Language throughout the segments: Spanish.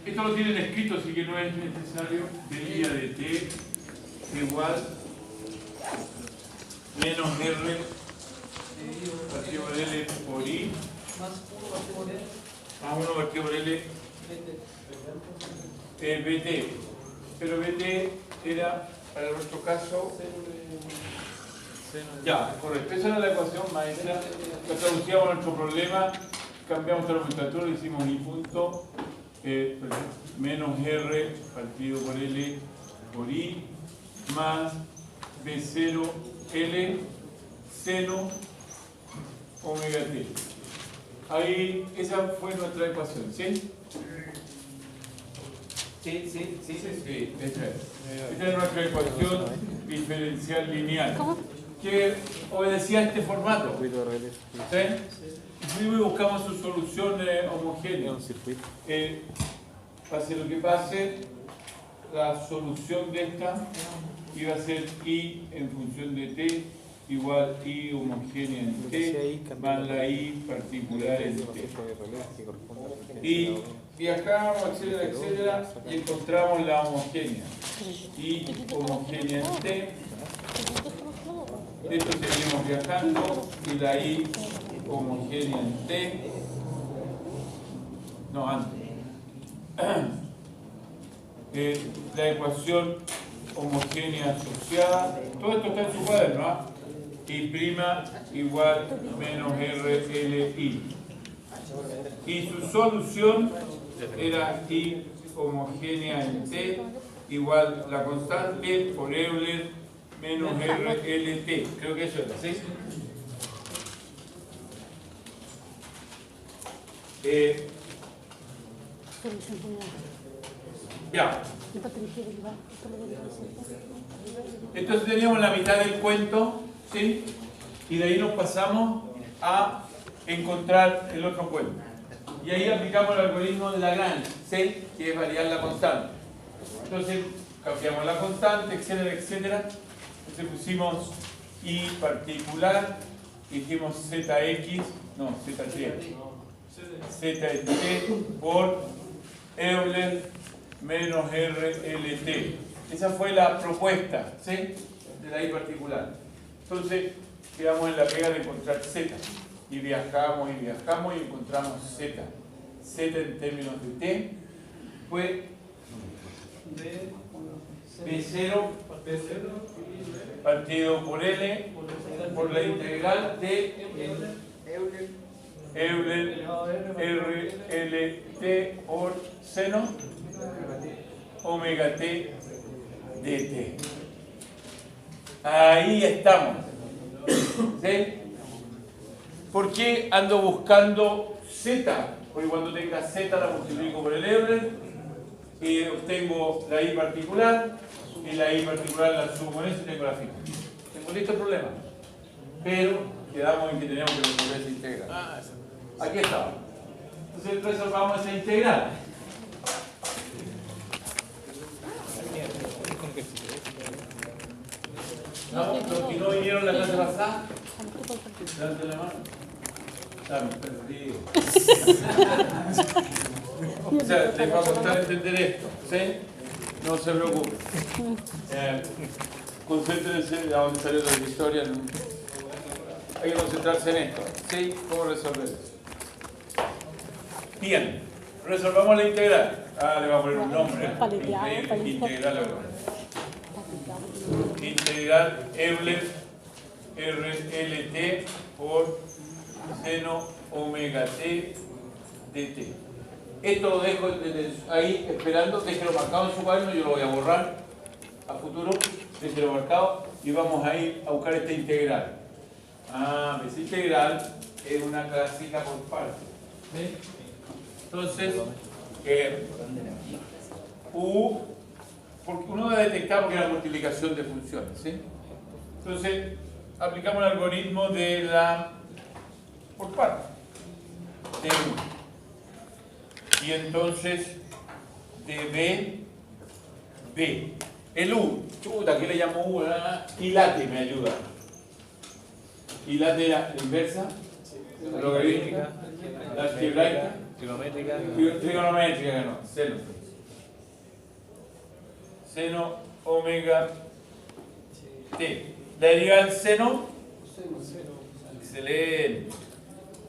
Esto lo tienen escrito, así que no es necesario. Deriva de t igual menos r partido por L por I Más 1 partido por L. más 1 partido por L BT. Pero BT era, para nuestro caso, ya, correcto. Esa era la ecuación maestra. La traducíamos a nuestro problema, cambiamos la nomenclatura, le hicimos I punto menos R partido por L por I más B0 L seno omega t. Ahí, esa fue nuestra ecuación, ¿sí? Sí. Sí, esa es. Esta es nuestra ecuación diferencial lineal. Que obedecía a este formato. ¿Sí? Y buscamos su solución homogénea. Pase lo que pase, la solución de esta iba a ser I en función de t igual I homogénea en t más la I particular en t. Y viajamos, etcétera, etcétera, y encontramos la homogénea. I homogénea en t. Esto seguimos viajando y la I homogénea en t. No, antes. La ecuación homogénea asociada. Todo esto está en su cuaderno, ¿ah? I' igual menos RLI. Y su solución era I homogénea en t igual la constante por Euler menos RLT. Creo que eso era, ¿sí? Ya. Entonces teníamos la mitad del cuento, ¿sí? Y de ahí nos pasamos a encontrar el otro cuento. Y ahí aplicamos el algoritmo de Lagrange, ¿sí? Que es variar la constante. Entonces cambiamos la constante, etcétera, etcétera. Entonces pusimos I particular, dijimos ZX, no, Z3. ZT por Euler menos RLT. Esa fue la propuesta, ¿sí? De la I particular. Entonces quedamos en la pega de encontrar Z. Y viajamos y encontramos Z. Z en términos de T fue B0 partido por L por la integral de Euler RLT por seno omega t dt. Ahí estamos. ¿Sí? ¿Por qué ando buscando Z? Porque cuando tenga Z la multiplico por el Euler y obtengo la I particular y la I particular la sumo con eso y tengo la fija. Tengo listo el problema. Pero quedamos en que teníamos que resolver esa integral. Aquí estamos. Entonces resolvamos esa integral. ¿No? Los que no vinieron la clase pasada, levante la mano. Están perdidos. O sea, les va a costar entender esto, ¿sí? No se preocupen. Concéntrense a donde salió la historia. Hay que concentrarse en esto, ¿sí? ¿Cómo resolver eso? Bien, resolvamos la integral. Ah, le voy a poner un nombre. Increíble, integral ahora. Integral Euler RLT por seno omega t dt. Esto lo dejo ahí esperando, déjelo marcado en su cuaderno, yo lo voy a borrar a futuro, déjelo marcado y vamos a ir a buscar esta integral. Ah, esta integral es una clásica por partes. ¿Sí? Entonces, U, porque uno va a detectar porque es la multiplicación de funciones, ¿sí? Entonces, aplicamos el algoritmo de la por partes, de U. Y entonces, de B. El U, chuta, aquí le llamo U, hilate me ayuda. Hilate la inversa, la logarítmica, la algebraica, Trigonométrica. Trigonométrica, no, seno. Seno omega t. La derivada del seno. Excelente.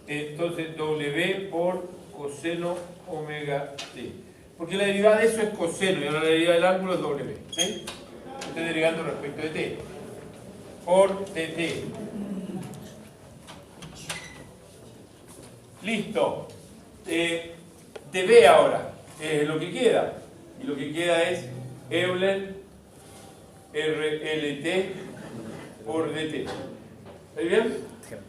Entonces W por coseno omega t. Porque la derivada de eso es coseno y ahora la derivada del ángulo es W. ¿Sí? Estoy derivando respecto de t. Por dt. Listo. dB ahora es lo que queda. Y lo que queda es Euler RLT por dt. ¿Está bien?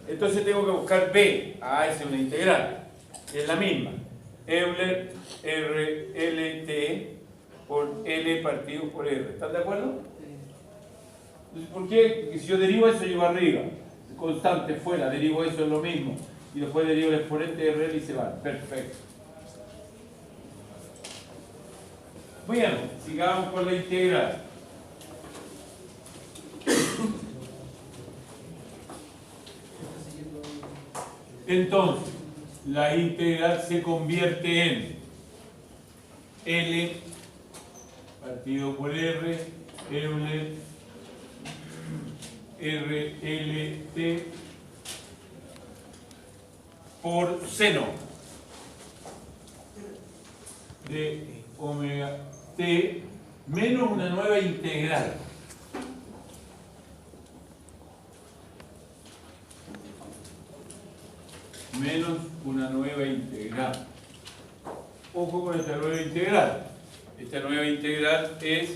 Entonces tengo que buscar B. Ah, esa es una integral. Es la misma. Euler RLT por L partido por R. ¿Están de acuerdo? Entonces, ¿por qué? Porque si yo derivo eso, llevo arriba. Constante fuera, derivo eso es lo mismo. Y después derivo el exponente de R y se van. Perfecto. Bien, sigamos con la integral. Entonces, la integral se convierte en L partido por R, Euler, RLT por seno de omega t menos una nueva integral. Menos una nueva integral. Ojo con esta nueva integral. Esta nueva integral es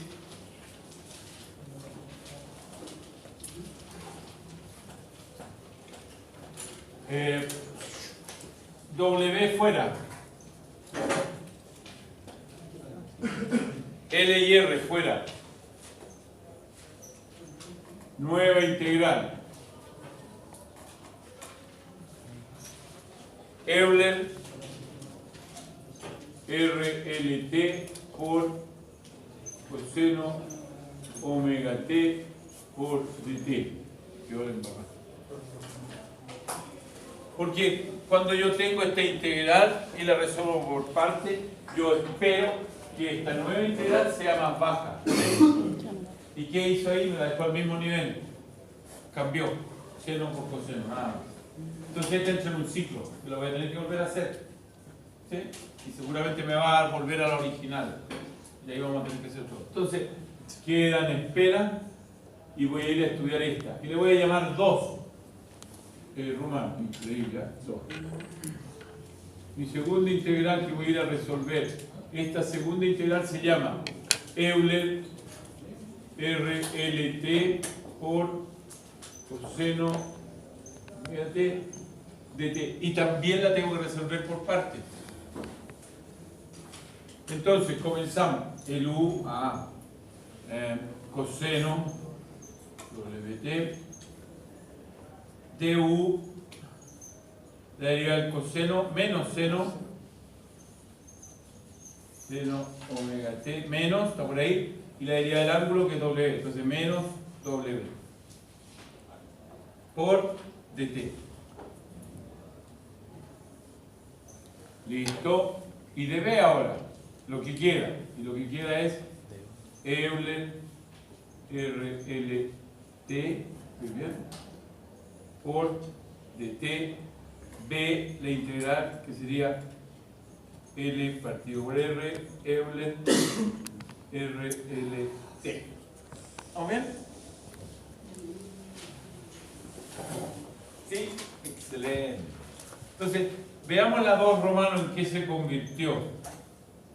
W fuera, L y R fuera, nueva integral, Euler RLT por coseno omega t por dt. Porque cuando yo tengo esta integral y la resuelvo por parte, yo espero que esta nueva integral sea más baja. ¿Y qué hizo ahí? Me la dejó al mismo nivel. Cambió. Seno por coseno, nada más. Entonces este entra en un ciclo, que lo voy a tener que volver a hacer. ¿Sí? Y seguramente me va a volver a la original. Y ahí vamos a tener que hacer todo. Entonces, queda en espera y voy a ir a estudiar esta. Y le voy a llamar 2. Román, increíble, ¿eh? 2. Mi segunda integral que voy a ir a resolver. Esta segunda integral se llama Euler RLT por coseno fíjate, dt. Y también la tengo que resolver por partes. Entonces comenzamos. El U a coseno WT du, la derivada del coseno menos seno omega t menos, está por ahí, y la derivada del ángulo que es W, entonces menos W por dt. Listo. Y dB ahora, lo que queda, y lo que queda es Euler RLT, ¿muy bien? Por dt, b, la integral que sería L partido por R, Euler RLT. ¿Vamos bien? Sí, excelente. Entonces, veamos la 2 romano en qué se convirtió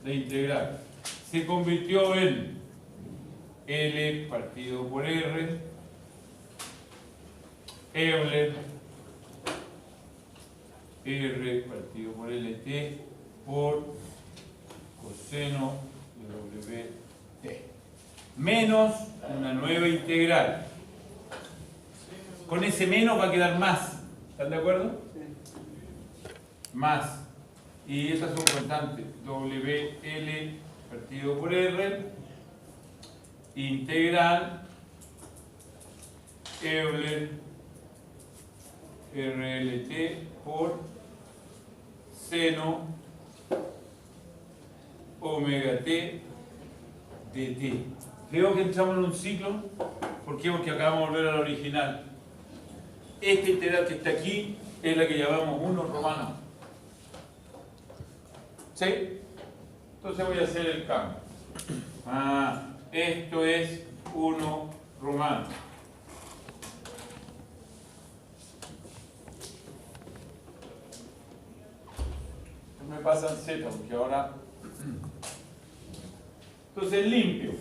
la integral. Se convirtió en L partido por R, Euler R partido por LT por coseno de WT menos una nueva integral. Con ese menos va a quedar más. ¿Están de acuerdo? Más. Y estas son constantes. WL partido por R integral Euler RLT por seno omega t de t. Creo que entramos en un ciclo. ¿Por qué? Porque acabamos de volver al original. Esta integral que está aquí es la que llamamos 1 romano. ¿Sí? Entonces voy a hacer el cambio. Esto es 1 romano. No me pasan z porque ahora... Entonces limpio.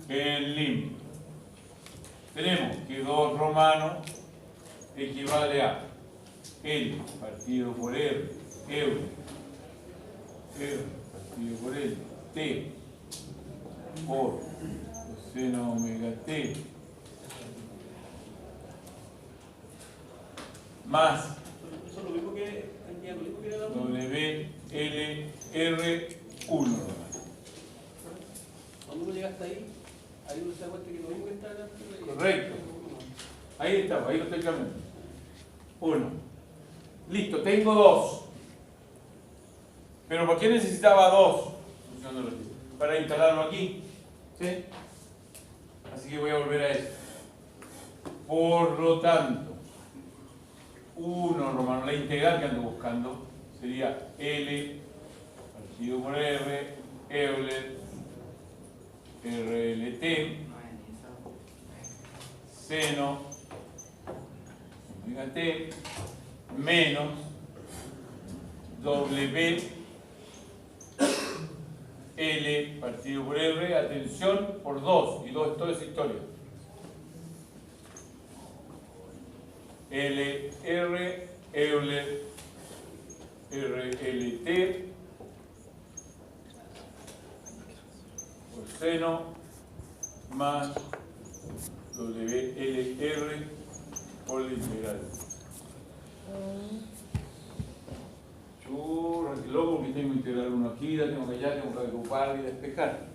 El limpio. Tenemos que 2 romano equivale a L partido por R, R partido por L, T por coseno omega T más Eso es lo mismo que lo mismo que era la W L R 1. Cuando uno llega hasta ahí uno se da cuenta que lo mismo que está acá. Correcto. Ahí estamos, ahí lo estoy cambiando. 1. Listo, tengo 2. ¿Pero por qué necesitaba 2? Para instalarlo aquí. ¿Sí? Así que voy a volver a eso. Por lo tanto, 1 romano, la integral que ando buscando sería L partido por R, Euler, RLT, seno omega t menos W L partido por R, atención, por 2, y 2 es toda esa historia. L, R, Euler, RLT, por seno, más WLR por la integral. Churro, qué loco, porque tengo que integrar uno aquí, la tengo que allá, tengo que agrupar y despejar.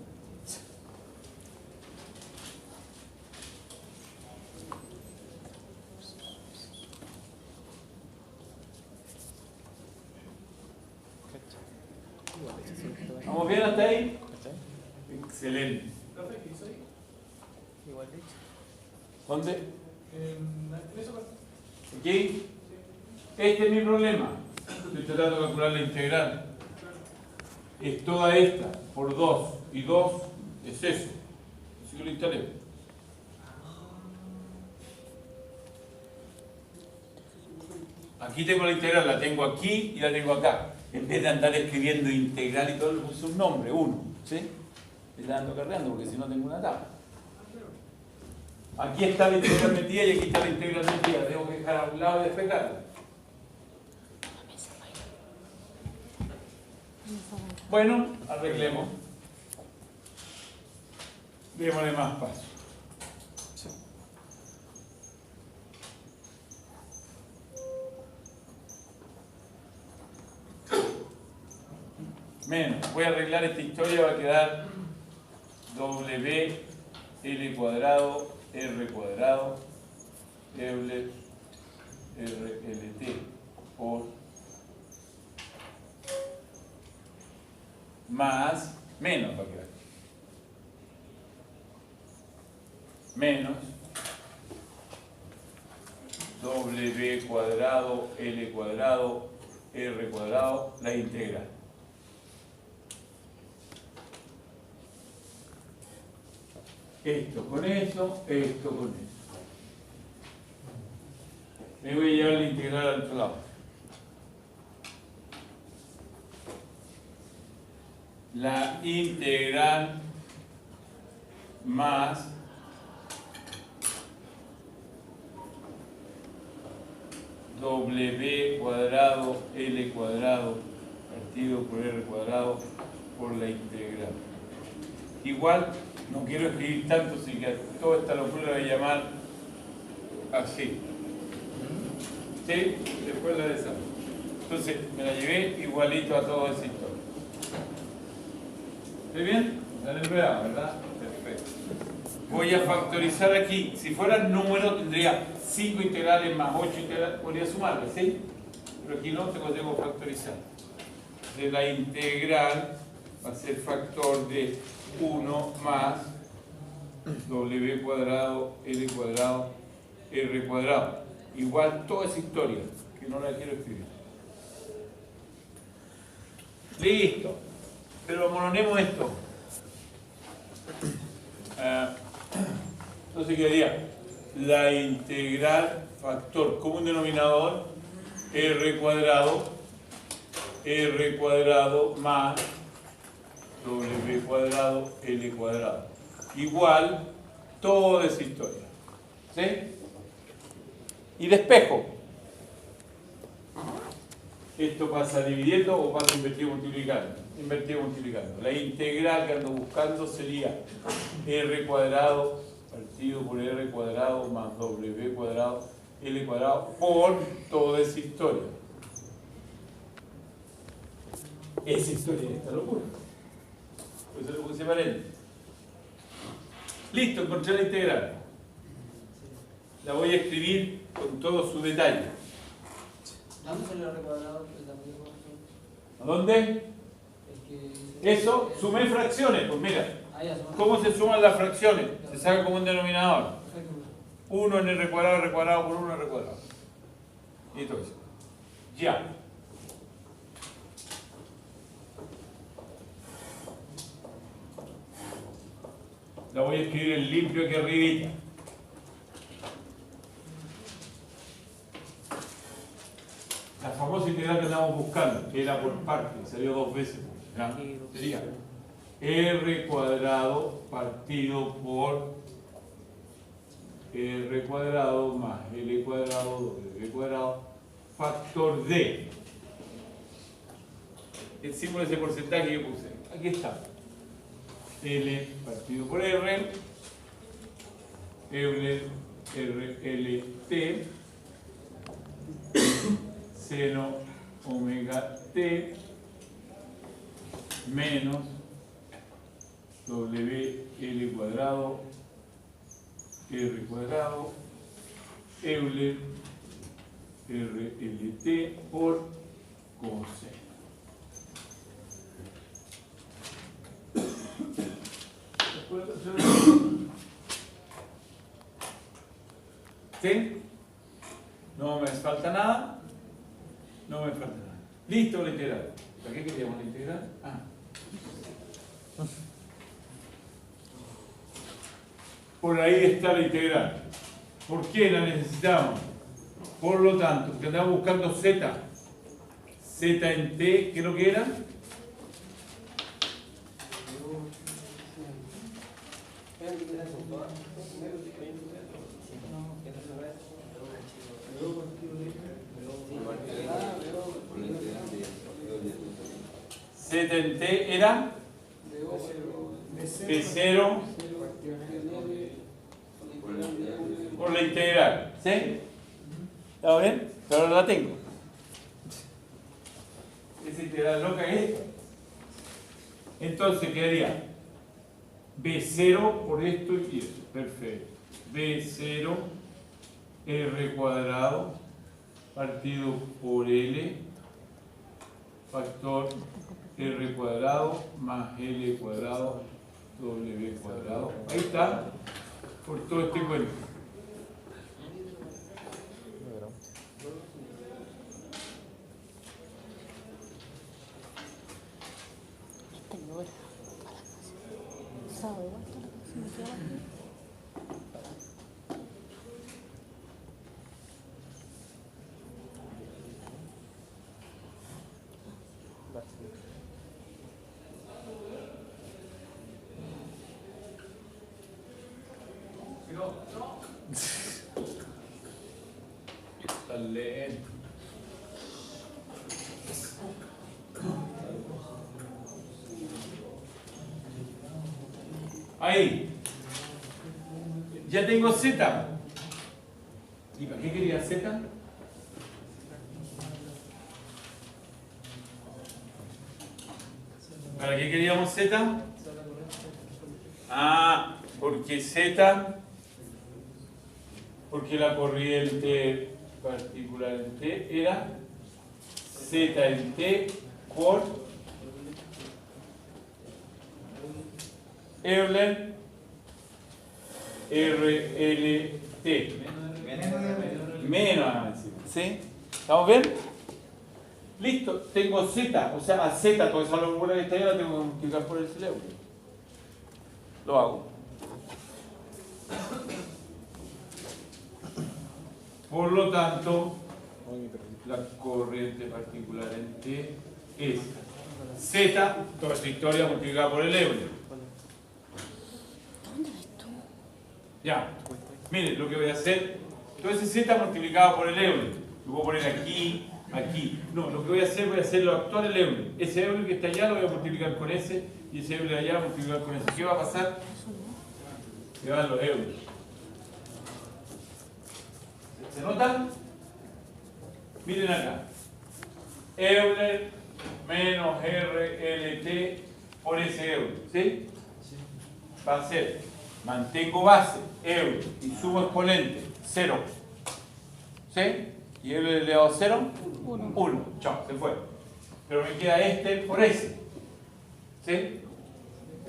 ¿Vamos bien hasta ahí? Excelente. ¿Dónde? Aquí. Este es mi problema. Estoy tratando de calcular la integral. Es toda esta por 2 y 2 es eso. Así que lo instalé. Aquí tengo la integral, la tengo aquí y la tengo acá. En vez de andar escribiendo integral y todo, le puse un nombre, 1. ¿Sí? Me está dando cargando porque si no tengo una tabla. Aquí está la integral metida y aquí está la integral metida. Tengo que dejar a un lado y despejarla. Bueno, arreglemos. Démosle más paso. Menos. Voy a arreglar esta historia, va a quedar W L cuadrado R cuadrado Euler RLT por más menos va a quedar menos W cuadrado L cuadrado R cuadrado la integral. Esto con eso, esto con eso. Me voy a llevar la integral al otro lado. La integral más W cuadrado L cuadrado partido por R cuadrado por la integral. Igual, no quiero escribir tanto, así que toda esta locura la voy a llamar así. ¿Sí? Después la desarrollo. Entonces, me la llevé igualito a todo ese historia. ¿Estoy bien? ¿Están enredados, verdad? Perfecto. Voy a factorizar aquí. Si fueran números, tendría 5 integrales más 8 integrales. Podría sumarle, ¿sí? Pero aquí no, tengo que factorizar. De la integral va a ser factor de 1 más W cuadrado, L cuadrado, R cuadrado. Igual toda esa historia, que no la quiero escribir. Listo. Pero amononemos esto. Entonces quedaría la integral factor común denominador R cuadrado más W cuadrado L cuadrado. Igual toda esa historia. ¿Sí? Y despejo. Esto pasa dividiendo o pasa invertido multiplicando. Invertido multiplicando. La integral que ando buscando sería R cuadrado partido por R cuadrado más W cuadrado L cuadrado por toda esa historia. Esa historia es esta locura. Por eso lo puse paréntesis. Listo, encontré la integral. La voy a escribir con todo su detalle. ¿Dónde sale el R cuadrado? ¿A dónde? Eso, sumé fracciones. Pues mira, ¿cómo se suman las fracciones? Se saca como un denominador. 1 en R cuadrado por 1 R cuadrado. Y todo eso. Ya. La voy a escribir en limpio aquí arribita. La famosa integral que andamos buscando, que era por parte, salió 2 veces. ¿Ya? Sería R cuadrado partido por R cuadrado más L cuadrado W cuadrado factor de el símbolo de ese porcentaje que yo puse. Aquí está. L partido por R, RLT, seno omega t menos WL cuadrado, R cuadrado, Euler, RLT por coseno. ¿Sí? No me falta nada. No me falta nada. Listo la integral. ¿Para qué queríamos la integral? Por ahí está la integral. ¿Por qué la necesitamos? Por lo tanto, porque andamos buscando z. Z en t, ¿qué es lo que era? Z en t era B0 por la integral. ¿Sí? ¿Está bien? Pero ahora la tengo. Esa integral loca es esta. Entonces quedaría B0 por esto y esto. Perfecto. B0 R cuadrado partido por L factor R cuadrado más L cuadrado W cuadrado. Ahí está. Por todo este cuento. Está lento. Ahí. Ya tengo Z. ¿Y para qué quería Z? ¿Para qué queríamos Z? Porque Z, porque la corriente particular en T era Z en T por Euler RLT. Menos, ¿sí? ¿Estamos bien? Listo, tengo Z, o sea, a Z, toda esa locura que está ahí la tengo que multiplicar por el Euler. Lo hago. Por lo tanto, la corriente particular en T es Z, toda esta historia multiplicada por el Euler. Ya, miren lo que voy a hacer. Todo ese Z multiplicado por el Euler. Lo voy a poner aquí, aquí. No, lo que voy a hacer lo actual el Euler. Ese Euler que está allá lo voy a multiplicar con ese y ese Euler allá lo voy a multiplicar con ese. ¿Qué va a pasar? Que van los Euler. ¿Se notan? Miren acá. Euler menos RLT por ese Euler. ¿Sí? Va a ser, mantengo base, Euler, y sumo exponente, 0. ¿Sí? ¿Y Euler elevado a 0? 1. Chao, se fue. Pero me queda este por ese. ¿Sí?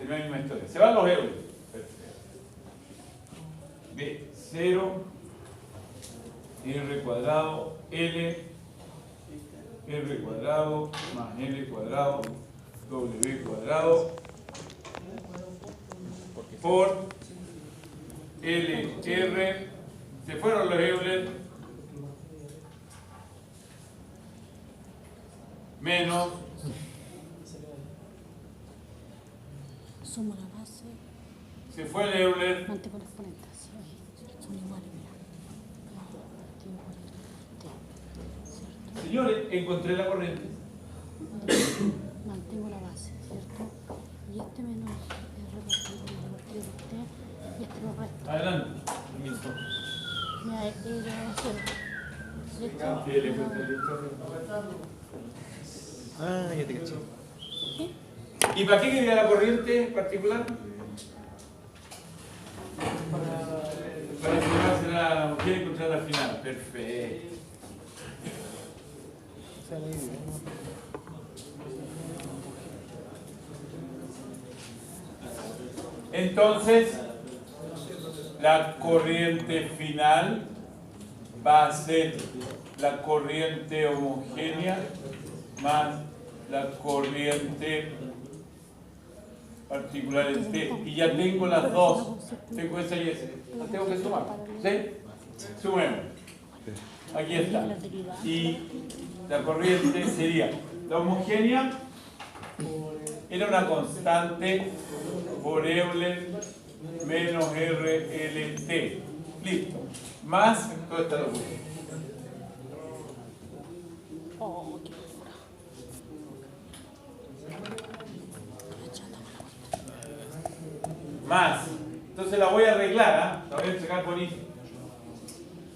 Es la misma historia. Se van los Euler. De 0, R cuadrado, L, R cuadrado, más L cuadrado, W cuadrado, por L, R, se fueron los Euler, menos, sumo la base, se fue el Euler, mantengo el exponente, sí, son iguales, mira. señores, encontré la corriente. Mantengo la base, ¿cierto? Y este menos R partido por T, y este lo resto. Adelante. Mira, L a 0. ¿Cierto? Sí, le cuento la historia. Ah, ya te caché. ¿Y para qué quería la corriente particular? Para estimarse la quiere encontrar al final. Perfecto. Entonces, la corriente final va a ser la corriente homogénea más la corriente particular en T. Y ya tengo las dos. Tengo esa y esa. Las tengo que sumar. ¿Sí? Sumemos. Aquí está. Y la corriente sería la homogénea. Era una constante por Euler menos RLT. Listo. Más toda esta locura. Oh, qué locura. Más. Entonces la voy a arreglar, ¿ah? La voy a sacar bonito.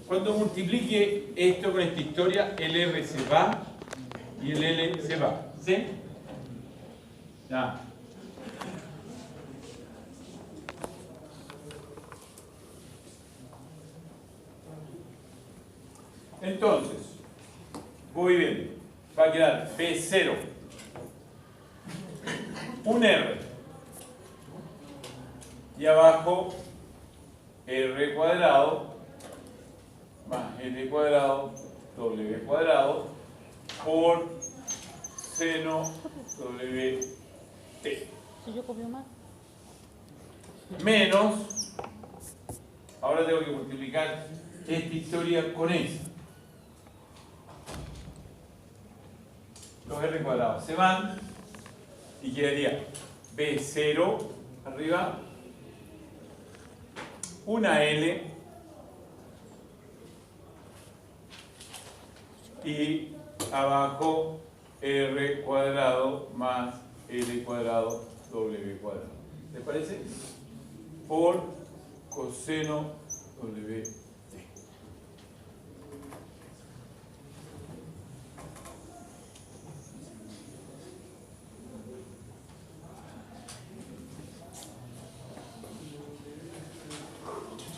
Cuando multiplique esto con esta historia, el R se va y el L se va. ¿Sí? Ya. Entonces, voy bien. Va a quedar B0. Un R. Y abajo R cuadrado más L cuadrado W cuadrado por seno WT. Si yo copio más, Menos, ahora tengo que multiplicar esta historia con esa. Los R cuadrados se van y quedaría B0 arriba, una L y abajo R cuadrado más L cuadrado W cuadrado. ¿Les parece? Por coseno WT.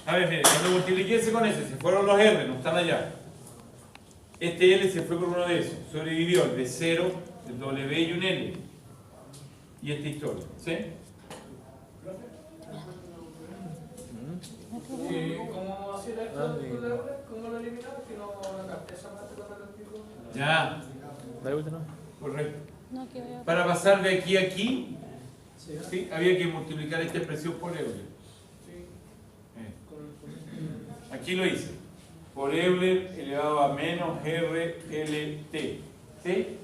A ver, miren, cuando multipliqué ese con ese, se fueron los R, no están allá. Este L se fue por uno de esos, sobrevivió el de 0, el W y un L. Y esta historia, ¿sí? ¿Cómo hacía esto? ¿Cómo lo eliminamos? Que no capté esa parte cuando lo explico. Ya, Dale vuelta, ¿no? correcto. No, que voy a... Para pasar de aquí a aquí, ¿sí? Había que multiplicar esta expresión por Euler. Aquí lo hice. Por Euler elevado a menos RLT. ¿Sí?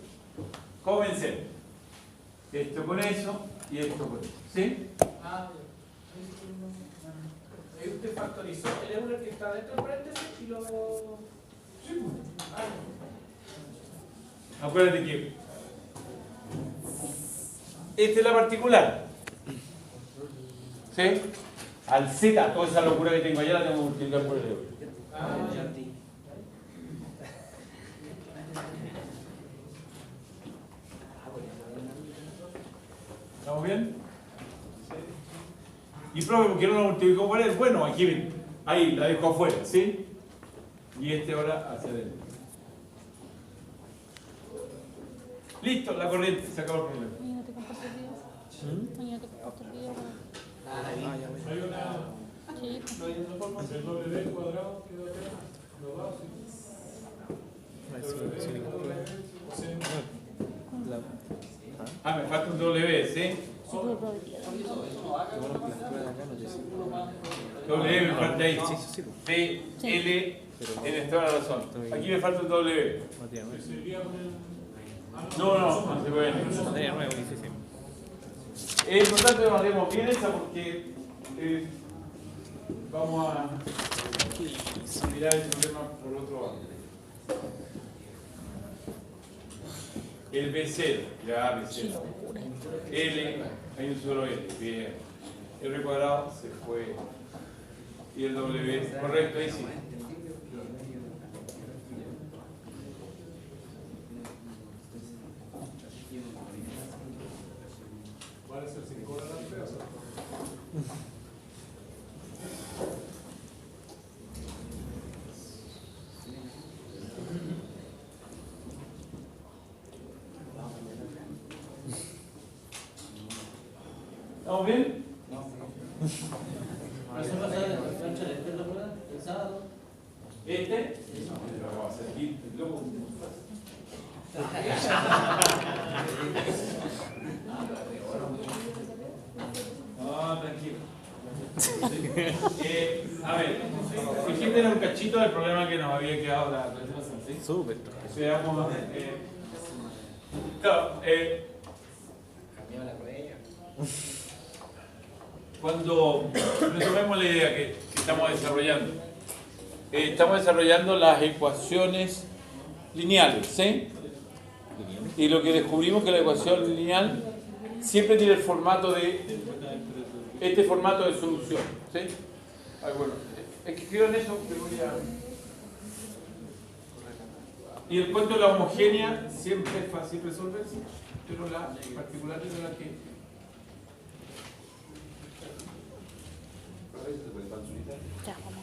¿Cómo vencer? Esto con eso y esto con eso. ¿Sí? Ahí usted factorizó el Euler que está dentro del paréntesis y lo... Acuérdate que esta es la particular. ¿Sí? Al Z, toda esa locura que tengo allá la tengo que multiplicar por el Euler. ¿Estamos bien? Y profe, ¿por qué no lo multiplicó por él? Bueno, aquí ven. Ahí, la dejo afuera, ¿sí? Y este ahora hacia adentro. Listo, la corriente, se acabó el problema. Mañana te comparto el video. Mañana te comparto el video. Hay una... Sí, pues. El W cuadrado quedó acá. Lo bajo. Sin ningún problema. Ah, me falta un W, ¿sí? Sí, pues, probabilidad. W me falta ahí. Sí. P, L, tienes toda la razón. Aquí me falta un W. No se puede. Materia nueva, sí. Es importante que nos demos bien esa porque vamos a mirar el problema por otro ángulo. El B0, ya B0. L, hay un solo L, bien. El R cuadrado se fue. Y el W, correcto, ahí sí. ¿Cuál es el 5 de la empresa? ¿Estamos bien? ¿Eso pasa de el sábado? ¿Este? Lo vamos a hacer aquí, loco. No, tranquilo. A ver, este era un cachito del problema que nos había quedado la presentación, ¿sí? Súper. Veamos, claro, cuando retomemos la idea que estamos desarrollando las ecuaciones lineales, ¿sí? Y lo que descubrimos que la ecuación lineal siempre tiene el formato de este formato de solución, ¿sí? Bueno, es que escriban eso que voy a... Y el cuento de la homogénea siempre es fácil resolverse, pero la particular es la que... Ya, vamos.